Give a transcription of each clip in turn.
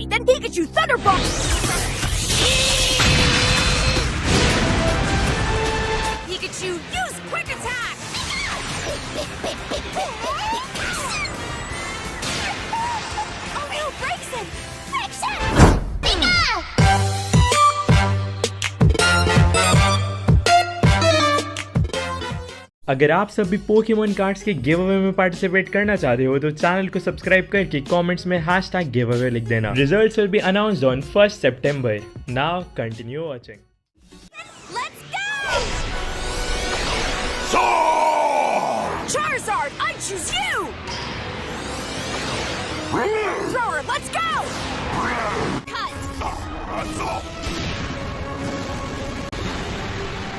Okay, then Pikachu Thunderbolt! Pikachu, use Quick Attack! Oh no, Braixen! अगर आप सब भी पोकेमोन कार्ड्स के गिव अवे में पार्टिसिपेट करना चाहते हो तो चैनल को सब्सक्राइब करके कमेंट्स में #giveaway लिख देना। Results will be announced on 1st September. Now continue watching. Let's go! Charizard, I choose you! Thrower, let's go! Cut!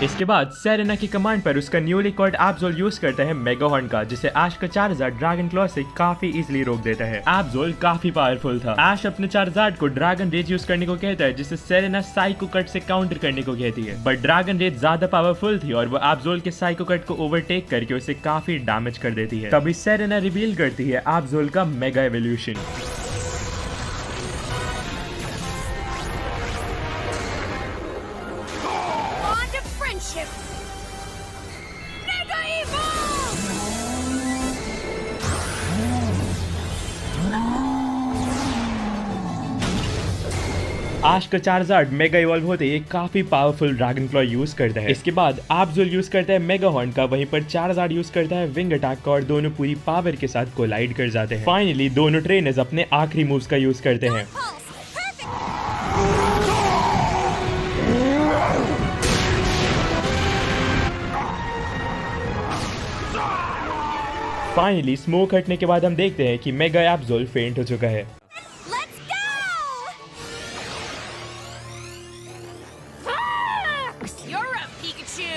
इसके बाद सेरेना की कमांड पर उसका न्यूली कॉर्ड एब्जोल यूज करता है मेगाहॉर्न का, जिसे ऐश का चार्जार्ड ड्रैगन क्लॉ से काफी इजीली रोक देता है। एब्जोल काफी पावरफुल था। ऐश अपने चार्जार्ड को ड्रैगन रेज यूज करने को कहता है, जिसे सेरेना साइको कट से काउंटर करने को कहती है, बट ड्रैगन रेज ज्यादा पावरफुल थी और वो एब्जोल के साइको कट को ओवरटेक करके उसे काफी डैमेज कर देती है। तभी सेरेना रिवील करती है एब्जोल का मेगा एवोल्यूशन। Mega Evolve! ऐश का चार्जार्ड मेगा इवॉल्व होते ही काफी पावरफुल ड्रैगन क्लॉ यूज करता है। इसके बाद एब्जोल यूज करता है मेगाहॉर्न का, वहीं पर चार्जार्ड यूज करता है विंग अटैक का और दोनों पूरी पावर के साथ कोलाइड कर जाते हैं। फाइनली दोनों ट्रेनर्स अपने आखिरी मूव्स का यूज करते हैं। फाइनली स्मोक हटने के बाद हम देखते हैं कि मेगा एब्जोल फेंट हो चुका है। Let's go! You're up, Pikachu!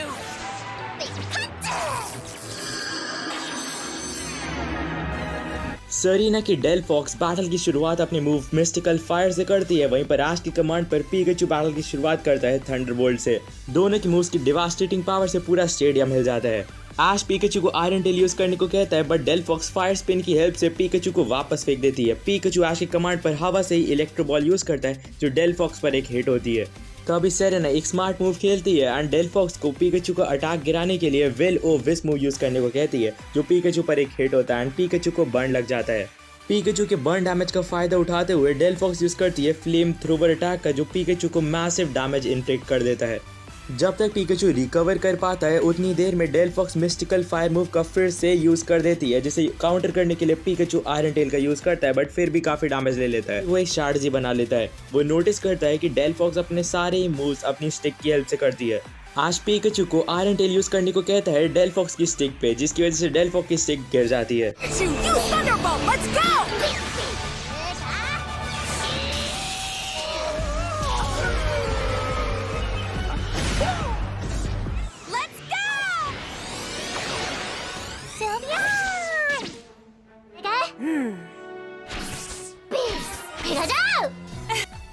Serena की डेलफॉक्स बैटल की शुरुआत अपने मूव मिस्टिकल फायर से करती है, वहीं पर ऐश की कमांड पर पिकाचू बैटल की शुरुआत करता है थंडरबोल्ट से। दोनों की मूव्स की डिवास्टेटिंग पावर से पूरा स्टेडियम हिल जाता है। ऐश पिकाचू को आयरन टेल यूज करने को कहता है, बट डेलफॉक्स फायर स्पिन की हेल्प से पिकाचू को वापस फेंक देती है। पिकाचू ऐश की कमांड पर हवा से ही इलेक्ट्रो बॉल यूज करता है, जो डेलफॉक्स पर एक हिट होती है। तभी सेरेना एक स्मार्ट मूव खेलती है एंड डेलफॉक्स को पिकाचू का अटैक गिराने के लिए विल ओ विस मूव यूज करने को कहती है, जो पिकाचू पर एक हिट होता है एंड पिकाचू को बर्न लग जाता है। पिकाचू के बर्न डैमेज का फायदा उठाते हुए डेलफॉक्स यूज करती है फ्लेम थ्रोवर अटैक का, जो पिकाचू को मैसिव डैमेज इन्फ्लिक्ट कर देता है। जब तक पिकाचू रिकवर कर पाता है उतनी देर में डेलफॉक्स मिस्टिकल फायर मूव का फिर से यूज कर देती है, जिसे काउंटर करने के लिए पिकाचू आयरन टेल का यूज करता है, बट फिर भी काफी डैमेज ले लेता है। वो एक स्ट्रैटेजी बना लेता है। वो नोटिस करता है कि डेलफॉक्स अपने सारे मूव्स अपनी स्टिक की हेल्प से करती है। आज पिकाचू को आयरन टेल यूज करने को कहता है डेलफॉक्स की स्टिक पे, जिसकी वजह से डेलफॉक्स की स्टिक गिर जाती है।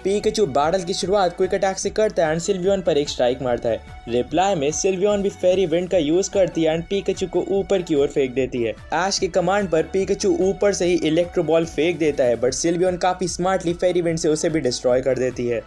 पिकाचू बैटल की शुरुआत क्विक अटैक से करता है एंड सिल्वियन पर एक स्ट्राइक मारता है। रिप्लाई में सिल्वियन भी फेरी विंड का यूज करती है एंड पिकाचू को ऊपर की ओर फेंक देती है। ऐश की कमांड पर पिकाचू ऊपर से ही इलेक्ट्रो बॉल फेंक देता है, बट सिल्वियन काफी स्मार्टली फेरी विंड से उसे भी डिस्ट्रॉय कर देती है।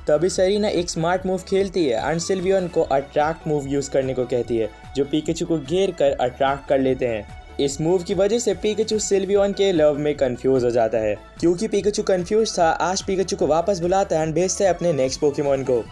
तभी सेरेना एक स्मार्ट मूव खेलती है एंड सिल्वियन को अट्रैक्ट मूव यूज करने को कहती है, जो पिकाचू को घेर कर अट्रैक्ट कर लेते हैं। इस मूव की वजह से पिकाचू सिल्वियन के लव में कंफ्यूज हो जाता है। क्योंकि पिकाचू कंफ्यूज था, ऐश पिकाचू को वापस बुलाता है एंड भेजता है अपने नेक्स्ट पोकेमोन को।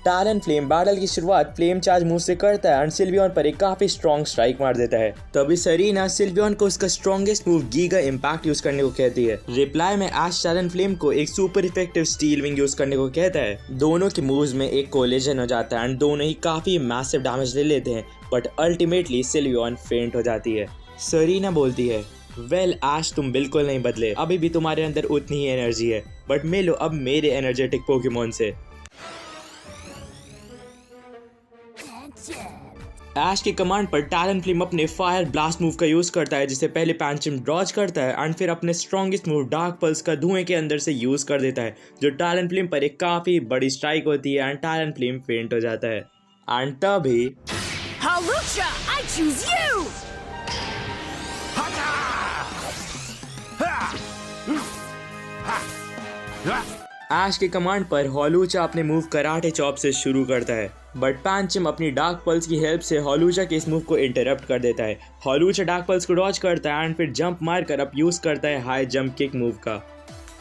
टैलेंटफ्लेम बैटल की शुरुआत फ्लेम चार्ज मूव से करता है एंड सिल्वियन पर एक काफी स्ट्रॉन्ग स्ट्राइक मार देता है। तभी सेरेना सिल्वियन को उसका strongest move giga impact use करने को कहती है। रिप्लाई में ऐश टैलेंटफ्लेम को एक super effective steel wing use करने को कहता है। दोनों के मूव्स में एक कोलिजन हो जाता है एंड दोनों ही काफी मैसिव डैमेज ले लेते हैं, बट अल्टीमेटली सिल्वियन फेंट हो जाती है। सेरेना बोलती है, वेल ऐश तुम बिल्कुल नहीं बदले, अभी भी तुम्हारे अंदर उतनी ही एनर्जी है, बट मिलो अब मेरे एनर्जेटिक पोकेमोन से। ऐश की कमांड पर टैलेंटफ्लेम अपने फायर ब्लास्ट मूव का यूज करता है, जिसे पहले पैंचम डॉज करता है एंड फिर अपने स्ट्रॉन्गेस्ट मूव डार्क पल्स का धुएं के अंदर से यूज कर देता है, जो टैलेंटफ्लेम पर एक काफी बड़ी स्ट्राइक होती है एंड टैलेंटफ्लेम फेंट हो जाता है। एंड तभी Hawlucha, I choose you! ऐश के कमांड पर होलूचा अपने मूव कराटे चॉप से शुरू करता है, बट पैंचम अपनी डार्क पल्स की हेल्प से होलूचा के इस मूव को इंटरप्ट कर देता है। होलूचा डार्क पल्स को डॉज करता है एंड फिर जंप मारकर अब यूज करता है हाई जंप किक मूव का।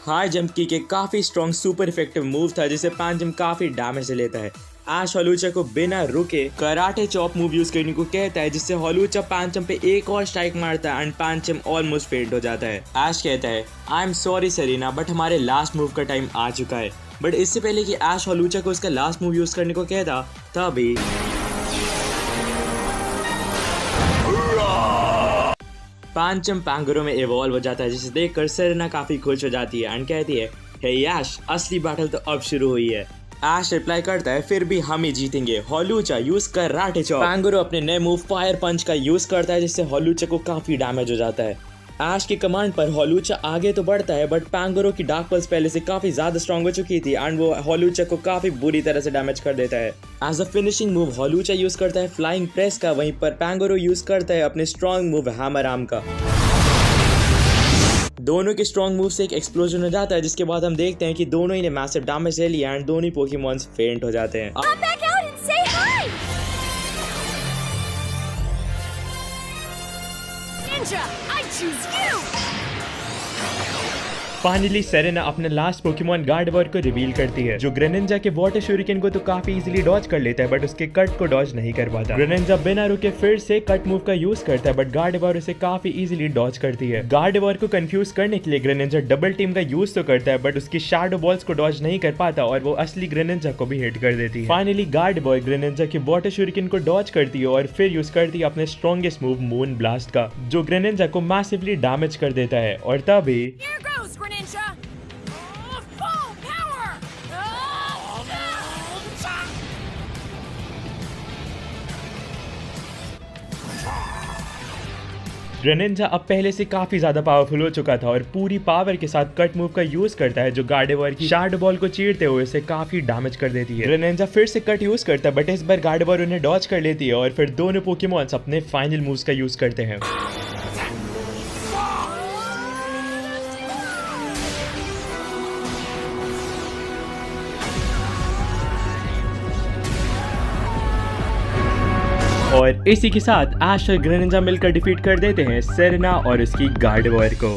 हाई जंप किक एक काफी स्ट्रॉन्ग सुपर इफेक्टिव मूव था जिसे पैंचम काफी डैमेज लेता है। ऐश होलूचा को बिना रुके कराटे चॉप मूव यूज करने को कहता है, जिससे होलूचा पैंचम पे एक और स्ट्राइक मारता है एंड पैंचम ऑलमोस्ट फेंट हो जाता है। ऐश कहता है, I am sorry Serena, but हमारे लास्ट मूव का टाइम आ चुका है। बट इससे पहले कि ऐश होलूचा को उसका लास्ट मूव यूज करने को कहता, तभी पैंचम पैंगरो में इवॉल्व हो जाता है, जिसे देखकर सेरेना काफी खुश हो जाती है एंड कहती है, हे ऐश, असली बैटल तो अब शुरू हुई है। ऐश रिप्लाई करता है, फिर भी हम ही जीतेंगे। होलूचा यूज कर कराटे चॉप। पैंगरो अपने नए मूव फायर पंच का यूज करता है, जिससे होलूचा को काफी डैमेज हो जाता है। ऐश के कमांड पर होलूचा आगे तो बढ़ता है, बट पैंगरो की डार्क पल्स पहले से काफी ज्यादा स्ट्रॉन्ग हो चुकी थी एंड वो होलूचा को काफी बुरी तरह से डैमेज कर देता है। एज अ फिनिशिंग मूव होलूचा यूज करता है फ्लाइंग प्रेस का, वहीं पर पैंगरो यूज करता है अपने स्ट्रॉन्ग मूव हैमर आर्म का। दोनों के स्ट्रॉन्ग मूव से एक एक्सप्लोजन हो जाता है, जिसके बाद हम देखते हैं कि दोनों ही ने मैसिव डैमेज ले लिया एंड दोनों ही पोकेमॉन्स फेंट हो जाते हैं। Come back out and say hi! Ninja, I choose you! Finally Serena अपना लास्ट पोकेमॉन गार्डेवोर को रिवील करती है, जो ग्रेनिंजा के वाटर शूरिकेन को तो काफी इजीली डॉज कर लेता है, बट उसके कट को डॉज नहीं कर पाता। ग्रेनिंजा बिना रुके फिर से कट मूव का यूज करता है, बट गार्डेवोर उसे काफी इजीली डॉज करती है। गार्डेवोर को कंफ्यूज करने के लिए ग्रेनिंजा डबल टीम का यूज तो करता है, बट उसकी शैडो बॉल्स को डॉज नहीं कर पाता और वो असली ग्रेनिंजा को भी हिट कर देती है। फाइनली गार्डेवोर ग्रेनिंजा के वाटर शूरिकेन को डॉज करती है और फिर यूज करती है अपने स्ट्रॉन्गेस्ट मूव मून ब्लास्ट का, जो ग्रेनिंजा को मैसिवली डैमेज कर देता है। और तभी Here goes, Greninja! Full power! Greninja अब पहले से काफी ज्यादा पावरफुल हो चुका था और पूरी पावर के साथ कट मूव का यूज करता है, जो गार्डेवोर की शैडो बॉल को चीरते हुए उसे काफी डैमेज कर देती है। ग्रेनिंजा फिर से कट यूज करता है, बट इस बार गार्डेवोर उन्हें डॉज कर लेती है और फिर दोनों पोकेमॉन्स अपने फाइनल मूव्स का यूज करते हैं। और इसी के साथ ऐश और ग्रेनिंजा मिलकर डिफीट कर देते हैं सेरेना और उसकी गार्डेवोर को।